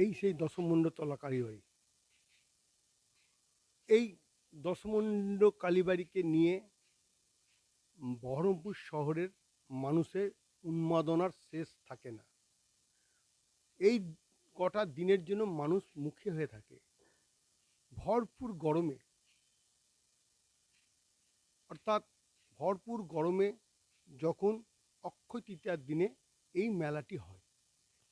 এই সেই দশমুণ্ড তলা কালীবাড়ি। এই দশমুণ্ড কালীবাড়িকে নিয়ে বহরমপুর শহরের মানুষের উন্মাদনার শেষ থাকে না। এই কটা দিনের জন্য মানুষ মুখে হয়ে থাকে। ভরপুর গরমে, অর্থাৎ ভরপুর গরমে যখন অক্ষয় তৃতীয়ার দিনে এই মেলাটি হয়।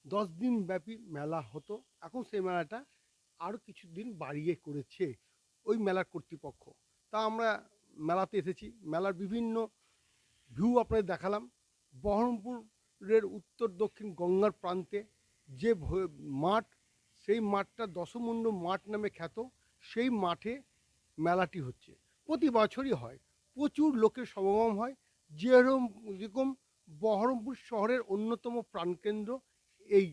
10 দিন ব্যাপী মেলা হতো, এখন সেই মেলাটা আরও কিছুদিন বাড়িয়ে করেছে ওই মেলার কর্তৃপক্ষ। তা আমরা মেলাতে এসেছি, মেলার বিভিন্ন ভিউ আপনাদের দেখালাম। বহরমপুরের উত্তর দক্ষিণ গঙ্গার প্রান্তে যে মাঠ, সেই মাঠটা দশমুণ্ড মাঠ নামে খ্যাত। সেই মাঠে মেলাটি হচ্ছে, প্রতি বছরই হয়, প্রচুর লোকের সমাগম হয়। যেরকম বহরমপুর শহরের অন্যতম প্রাণকেন্দ্র এই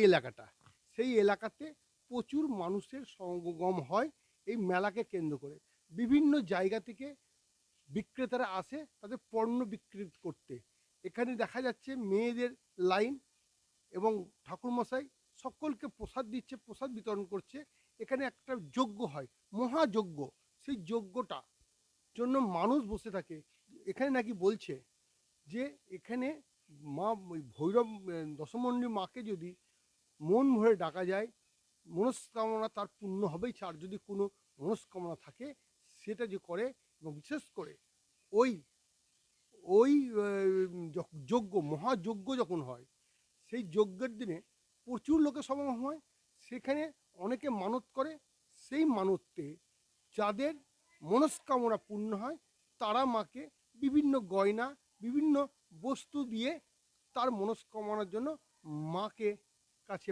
এলাকাটা, সেই এলাকাতে প্রচুর মানুষের সমাগম হয় এই মেলাকে কেন্দ্র করে। বিভিন্ন জায়গা থেকে বিক্রেতারা আসে তাদের পণ্য বিক্রি করতে। এখানে দেখা যাচ্ছে মেয়েদের লাইন এবং ঠাকুরমশাই সকলকে প্রসাদ দিচ্ছে, প্রসাদ বিতরণ করছে। এখানে একটা যজ্ঞ হয়, মহাযজ্ঞ। সেই যজ্ঞটা জন্য মানুষ বসে থাকে। এখানে নাকি বলছে যে এখানে মা ভৈরব দশমুণ্ডী মাকে যদি মন ভরে ডাকা যায়, মনস্কামনা তার পূর্ণ হবেই। আর যদি কোনো মনস্কামনা থাকে সেটা যে করে, এবং বিশেষ করে ওই ওই যজ্ঞ, মহাযজ্ঞ যখন হয়, সেই যজ্ঞের দিনে প্রচুর লোকের সমাগম হয়। সেখানে অনেকে মানত করে, সেই মানতে যাদের মনস্কামনা পূর্ণ হয় তারা মাকে বিভিন্ন গয়না, বিভিন্ন বস্তু দিয়ে তার মনস্কামনার জন্য মাকে কাছে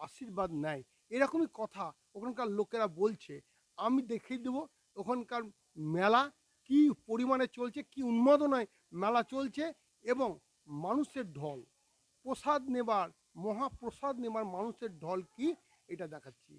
আশীর্বাদ নেয়। এরকমই কথা ওখানকার লোকেরা বলছে। আমি দেখিয়ে দেবো ওখানকার মেলা কি পরিমাণে চলছে, কি উন্মাদনায় মেলা চলছে, এবং মানুষের ঢল, প্রসাদ নেবার, মহাপ্রসাদ নেবার মানুষের ঢল কি, এটা দেখাচ্ছি।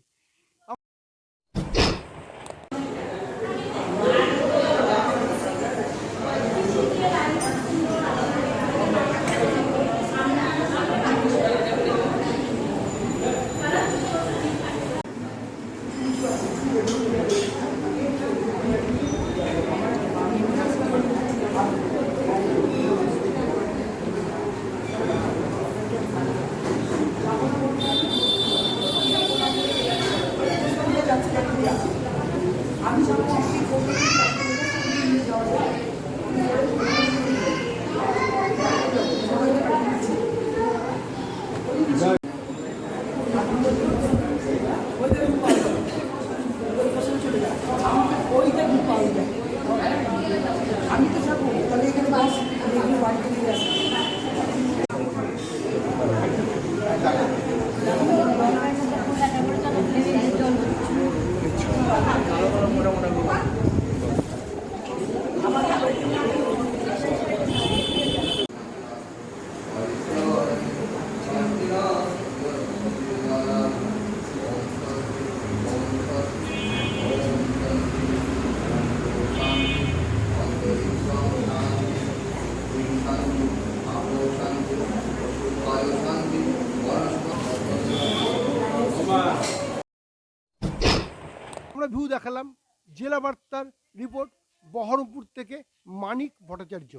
আমরা ভিউ দেখালাম। জেলা বার্তার রিপোর্ট বহরমপুর থেকে মানিক ভট্টাচার্য।